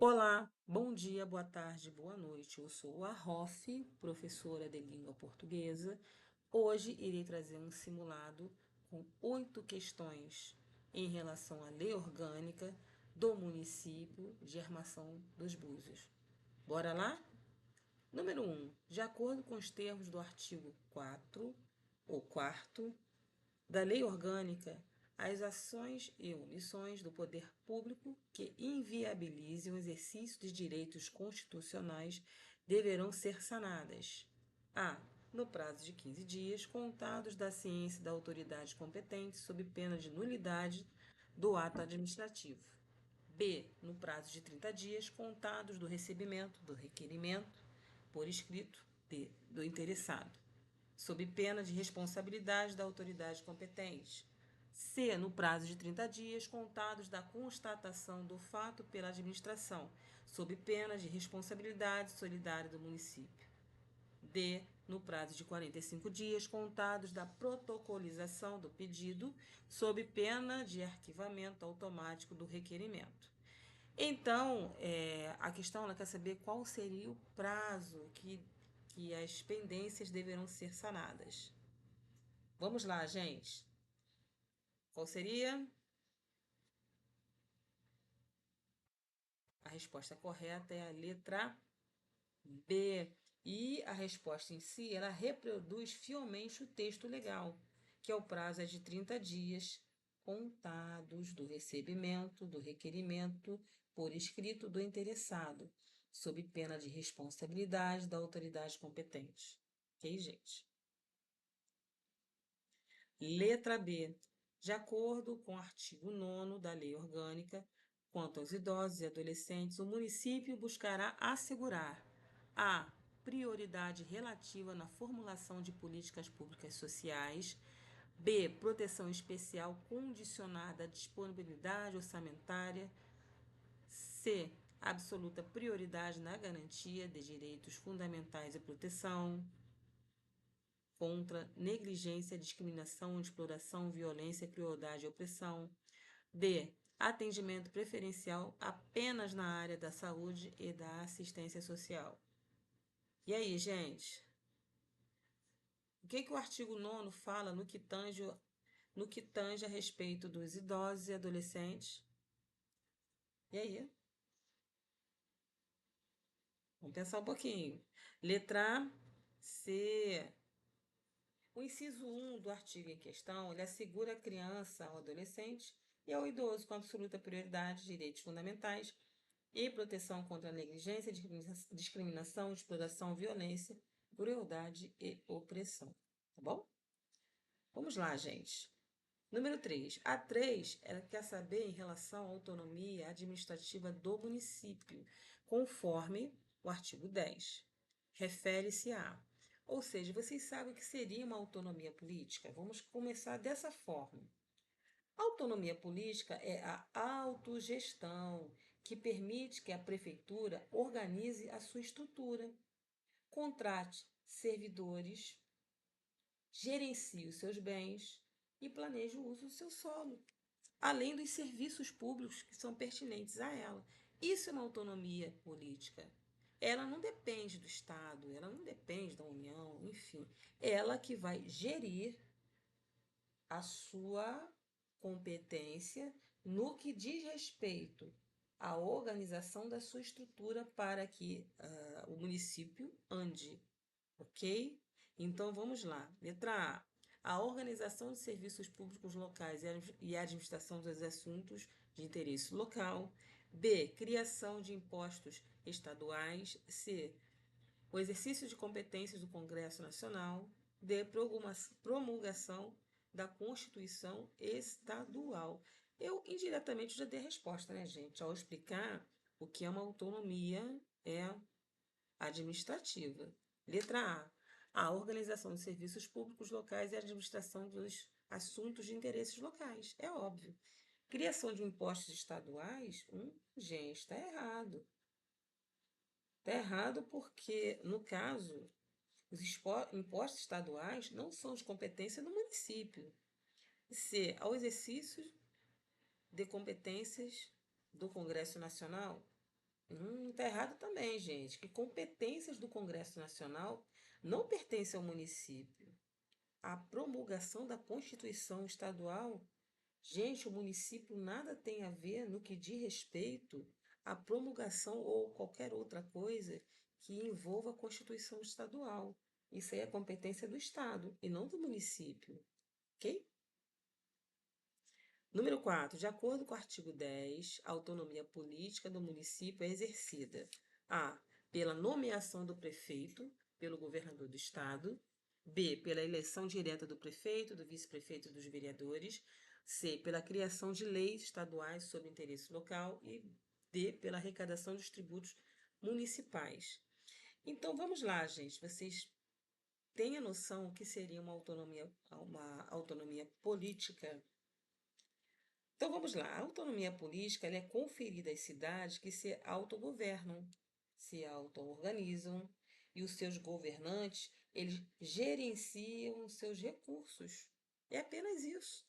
Olá, bom dia, boa tarde, boa noite. Eu sou a Rof, professora de língua portuguesa. Hoje irei trazer um simulado com 8 questões em relação à lei orgânica do município de Armação dos Búzios. Bora lá? Número 1. De acordo com os termos do artigo 4, ou 4 da Lei Orgânica, as ações e omissões do poder público que inviabilizem o exercício de direitos constitucionais deverão ser sanadas. A. No prazo de 15 dias, contados da ciência da autoridade competente, sob pena de nulidade do ato administrativo. B. No prazo de 30 dias, contados do recebimento do requerimento por escrito do interessado, sob pena de responsabilidade da autoridade competente. C. No prazo de 30 dias, contados da constatação do fato pela administração, sob pena de responsabilidade solidária do município. D. No prazo de 45 dias, contados da protocolização do pedido, sob pena de arquivamento automático do requerimento. Então, a questão ela quer saber qual seria o prazo que as pendências deverão ser sanadas. Vamos lá, gente. Qual seria? A resposta correta é a letra B. E a resposta em si, ela reproduz fielmente o texto legal, que é o prazo é de 30 dias contados do recebimento do requerimento por escrito do interessado, sob pena de responsabilidade da autoridade competente. Ok, gente? Letra B. De acordo com o artigo 9º da Lei Orgânica, quanto aos idosos e adolescentes, o município buscará assegurar a prioridade relativa na formulação de políticas públicas sociais, B. Proteção especial condicionada à disponibilidade orçamentária, C. Absoluta prioridade na garantia de direitos fundamentais e proteção contra negligência, discriminação, exploração, violência, crueldade e opressão. D. Atendimento preferencial apenas na área da saúde e da assistência social. E aí, gente? O que o artigo 9º fala no que tange a respeito dos idosos e adolescentes? E aí? Vamos pensar um pouquinho. Letra C. O inciso 1 do artigo em questão, ele assegura à criança, ao adolescente e ao idoso com absoluta prioridade direitos fundamentais e proteção contra a negligência, discriminação, exploração, violência, crueldade e opressão. Tá bom? Vamos lá, gente. Número 3. A 3, ela quer saber em relação à autonomia administrativa do município, conforme o artigo 10. Refere-se a. Ou seja, vocês sabem o que seria uma autonomia política? Vamos começar dessa forma. A autonomia política é a autogestão, que permite que a prefeitura organize a sua estrutura, contrate servidores, gerencie os seus bens e planeje o uso do seu solo, além dos serviços públicos que são pertinentes a ela. Isso é uma autonomia política. Ela não depende do Estado, ela não depende da União, enfim. Ela que vai gerir a sua competência no que diz respeito à organização da sua estrutura para que o município ande, ok? Então vamos lá. Letra A. A organização de serviços públicos locais e a administração dos assuntos de interesse local. B. Criação de impostos estaduais. C. O exercício de competências do Congresso Nacional. D. Promulgação da Constituição Estadual. Eu indiretamente já dei a resposta, né, gente? Ao explicar o que é uma autonomia administrativa. Letra A. A organização de serviços públicos locais e a administração dos assuntos de interesses locais. É óbvio. Criação de impostos estaduais? Gente, está errado. Está errado porque, no caso, os impostos estaduais não são de competência do município. C. Ao exercício de competências do Congresso Nacional. Tá errado também, gente, que competências do Congresso Nacional não pertencem ao município. A promulgação da Constituição Estadual, gente, o município nada tem a ver no que diz respeito à promulgação ou qualquer outra coisa que envolva a Constituição Estadual. Isso aí é competência do Estado e não do município, ok? Número 4. De acordo com o artigo 10, a autonomia política do município é exercida: a. Pela nomeação do prefeito pelo governador do estado; b. Pela eleição direta do prefeito, do vice-prefeito e dos vereadores; c. Pela criação de leis estaduais sobre interesse local; e d. Pela arrecadação dos tributos municipais. Então vamos lá, gente. Vocês têm a noção o que seria uma autonomia política? Então vamos lá, a autonomia política ela é conferida às cidades que se autogovernam, se auto-organizam e os seus governantes, eles gerenciam os seus recursos. É apenas isso.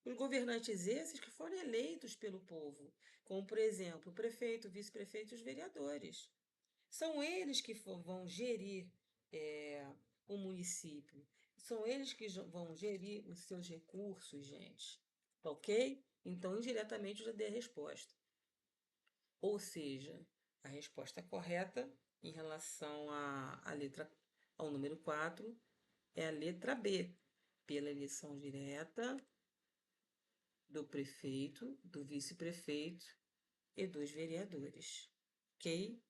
Os governantes esses que foram eleitos pelo povo, como por exemplo o prefeito, o vice-prefeito e os vereadores. São eles que vão gerir o município. São eles que vão gerir os seus recursos, gente. Tá ok? Então, indiretamente, eu já dei a resposta. Ou seja, a resposta correta em relação ao número 4 é a letra B, pela eleição direta do prefeito, do vice-prefeito e dos vereadores. Ok?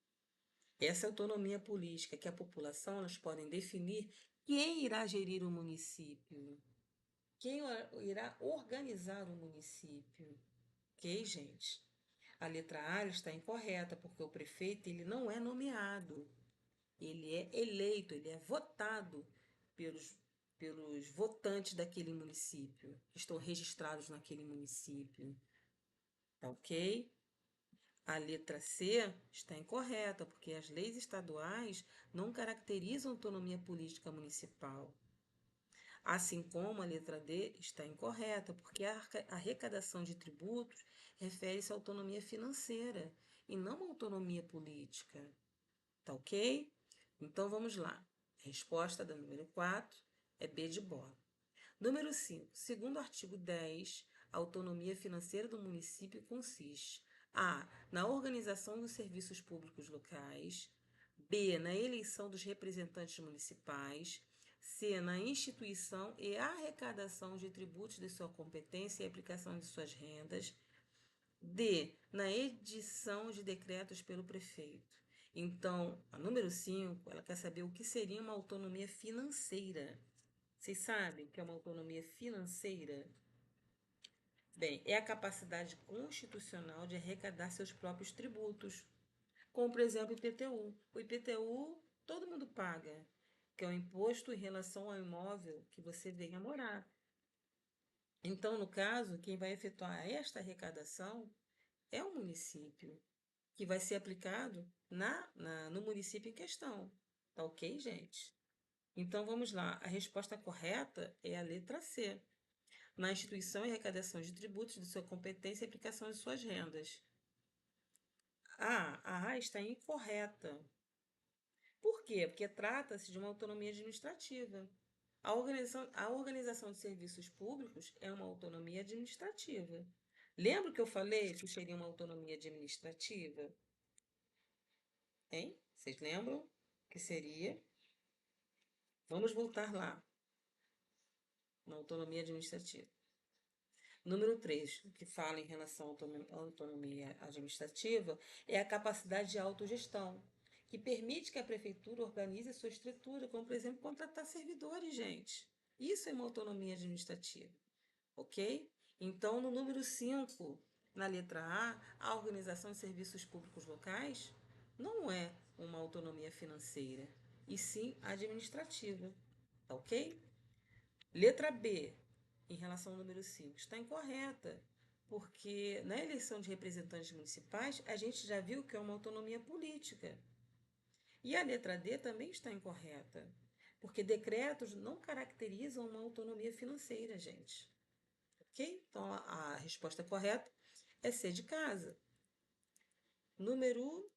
Essa autonomia política que a população elas podem definir quem irá gerir o município, quem irá organizar o município. Ok, gente? A letra A está incorreta, porque o prefeito ele não é nomeado, ele é eleito, ele é votado pelos, pelos votantes daquele município, que estão registrados naquele município. Tá ok? A letra C está incorreta, porque as leis estaduais não caracterizam autonomia política municipal. Assim como a letra D está incorreta, porque a arrecadação de tributos refere-se à autonomia financeira e não à autonomia política. Tá ok? Então vamos lá. A resposta da número 4 é B de bola. Número 5. Segundo o artigo 10, a autonomia financeira do município consiste: a. Na organização dos serviços públicos locais; b. Na eleição dos representantes municipais; c. Na instituição e arrecadação de tributos de sua competência e aplicação de suas rendas; d. Na edição de decretos pelo prefeito. Então, a número 5, ela quer saber o que seria uma autonomia financeira. Vocês sabem o que é uma autonomia financeira? Bem, é a capacidade constitucional de arrecadar seus próprios tributos, como por exemplo o IPTU. O IPTU todo mundo paga, que é o imposto em relação ao imóvel que você venha morar. Então, no caso, quem vai efetuar esta arrecadação é o município, que vai ser aplicado no município em questão. Tá ok, gente? Então vamos lá. A resposta correta é a letra C. Na instituição e arrecadação de tributos de sua competência e aplicação de suas rendas. A A está incorreta. Por quê? Porque trata-se de uma autonomia administrativa. A organização de serviços públicos é uma autonomia administrativa. Lembra que eu falei que seria uma autonomia administrativa? Hein? Vocês lembram que seria? Vamos voltar lá, na autonomia administrativa. Número 3, que fala em relação à autonomia administrativa, é a capacidade de autogestão, que permite que a prefeitura organize a sua estrutura, como, por exemplo, contratar servidores, gente. Isso é uma autonomia administrativa, ok? Então, no número 5, na letra A organização de serviços públicos locais não é uma autonomia financeira, e sim administrativa, tá ok? Letra B, em relação ao número 5, está incorreta, porque na eleição de representantes municipais a gente já viu que é uma autonomia política. E a letra D também está incorreta, porque decretos não caracterizam uma autonomia financeira, gente. Ok? Então a resposta correta é C de casa. Número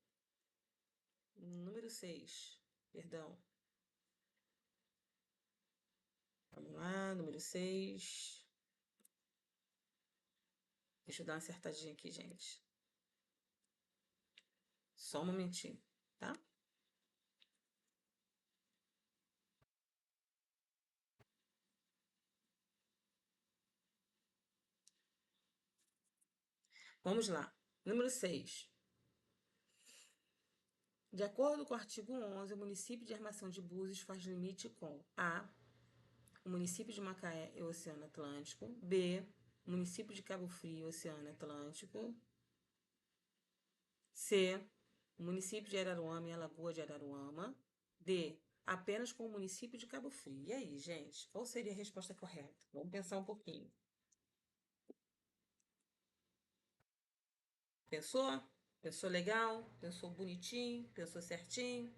6, perdão. Vamos lá, número 6. Deixa eu dar uma acertadinha aqui, gente. Só um momentinho, tá? Vamos lá. Número 6. De acordo com o artigo 11, o município de Armação de Búzios faz limite com A. O município de Macaé e o Oceano Atlântico. B. O município de Cabo Frio e Oceano Atlântico. C. O município de Araruama e a Lagoa de Araruama. D. Apenas com o município de Cabo Frio. E aí, gente? Qual seria a resposta correta? Vamos pensar um pouquinho. Pensou? Pensou legal? Pensou bonitinho? Pensou certinho?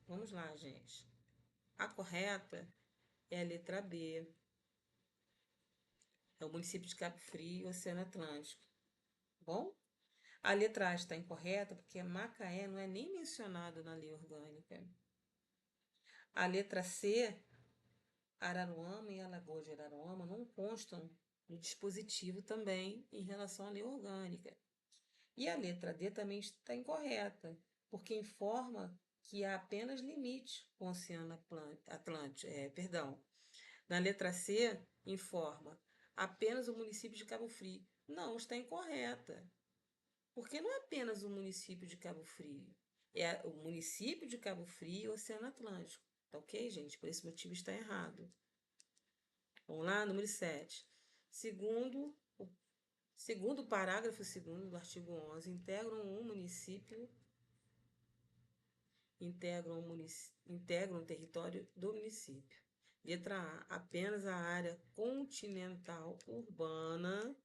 Vamos lá, gente. A correta é a letra B. É o município de Cabo Frio e Oceano Atlântico. Bom? A letra A está incorreta porque Macaé não é nem mencionado na lei orgânica. A letra C, Araruama e Alagoas de Araruama não constam no dispositivo também em relação à lei orgânica. E a letra D também está incorreta, porque informa que há apenas limite com o Oceano Atlântico. Perdão. Na letra C, informa apenas o município de Cabo Frio. Não, está incorreta. Porque não é apenas o município de Cabo Frio. É o município de Cabo Frio e o Oceano Atlântico. Tá ok, gente? Por esse motivo está errado. Vamos lá, número 7. Segundo o parágrafo 2º do artigo 11, integram o território do município. Letra A, apenas a área continental urbana.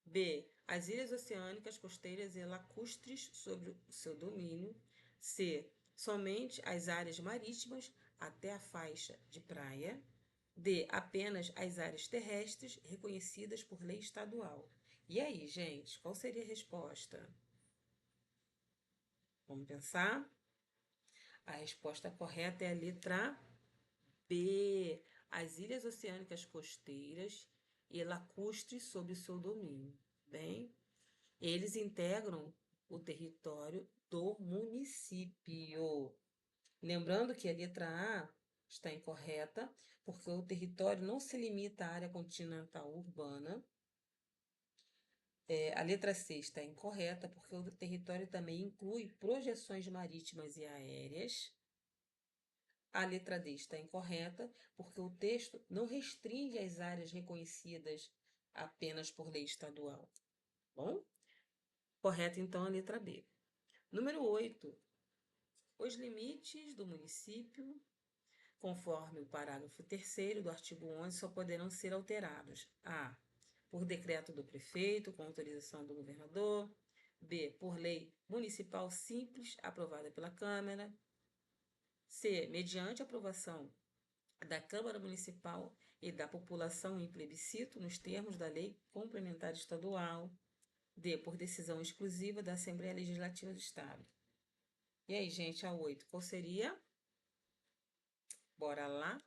B, as ilhas oceânicas, costeiras e lacustres sobre o seu domínio. C, somente as áreas marítimas até a faixa de praia. D, apenas as áreas terrestres reconhecidas por lei estadual. E aí, gente, qual seria a resposta? Vamos pensar? A resposta correta é a letra B, as ilhas oceânicas costeiras e lacustres sob o seu domínio. Bem, eles integram o território do município. Lembrando que a letra A está incorreta, porque o território não se limita à área continental urbana. A letra C está incorreta, porque o território também inclui projeções marítimas e aéreas. A letra D está incorreta, porque o texto não restringe as áreas reconhecidas apenas por lei estadual. Bom? Correta, então, a letra B. Número 8. Os limites do município, conforme o parágrafo 3º do artigo 11, só poderão ser alterados. A. Por decreto do prefeito, com autorização do governador. B. Por lei municipal simples, aprovada pela Câmara. C. Mediante aprovação da Câmara Municipal e da população em plebiscito, nos termos da Lei Complementar Estadual. D. Por decisão exclusiva da Assembleia Legislativa do Estado. E aí, gente, a 8, qual seria? Bora lá?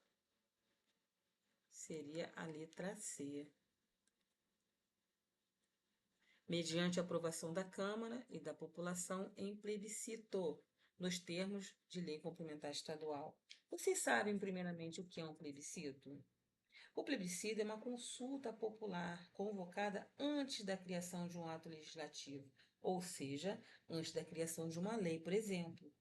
Seria a letra C. Mediante aprovação da Câmara e da população em plebiscito, nos termos de lei complementar estadual. Vocês sabem, primeiramente, o que é um plebiscito? O plebiscito é uma consulta popular convocada antes da criação de um ato legislativo, ou seja, antes da criação de uma lei, por exemplo.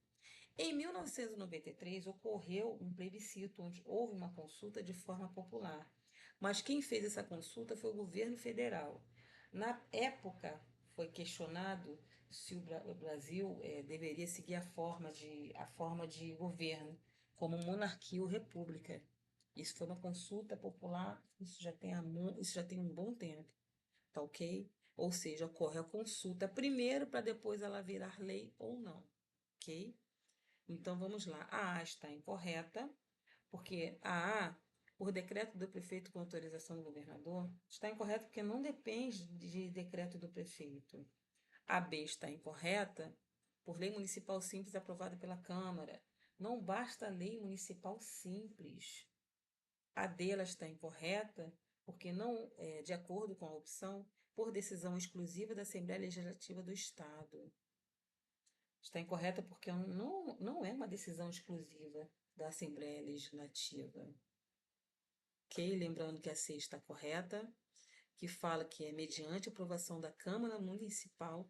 Em 1993, ocorreu um plebiscito onde houve uma consulta de forma popular, mas quem fez essa consulta foi o governo federal. Na época, foi questionado se o Brasil deveria seguir a forma de governo, como monarquia ou república. Isso foi uma consulta popular, isso já tem um bom tempo, tá ok? Ou seja, ocorre a consulta primeiro para depois ela virar lei ou não, ok? Então vamos lá. A A está incorreta, porque por decreto do prefeito com autorização do governador, está incorreto porque não depende de decreto do prefeito. A B está incorreta por lei municipal simples aprovada pela Câmara. Não basta a lei municipal simples. A D ela está incorreta porque não é de acordo com a opção por decisão exclusiva da Assembleia Legislativa do Estado. Está incorreta porque não é uma decisão exclusiva da Assembleia Legislativa. Ok? Lembrando que a C está correta, que fala que é mediante aprovação da Câmara Municipal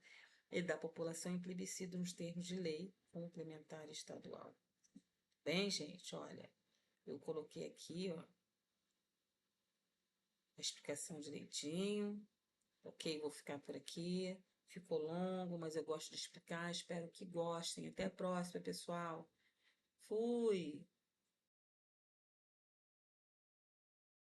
e da população em plebiscito nos termos de lei complementar estadual. Bem, gente, olha, eu coloquei aqui, ó, a explicação direitinho. Ok, vou ficar por aqui. Ficou longo, mas eu gosto de explicar. Espero que gostem. Até a próxima, pessoal. Fui!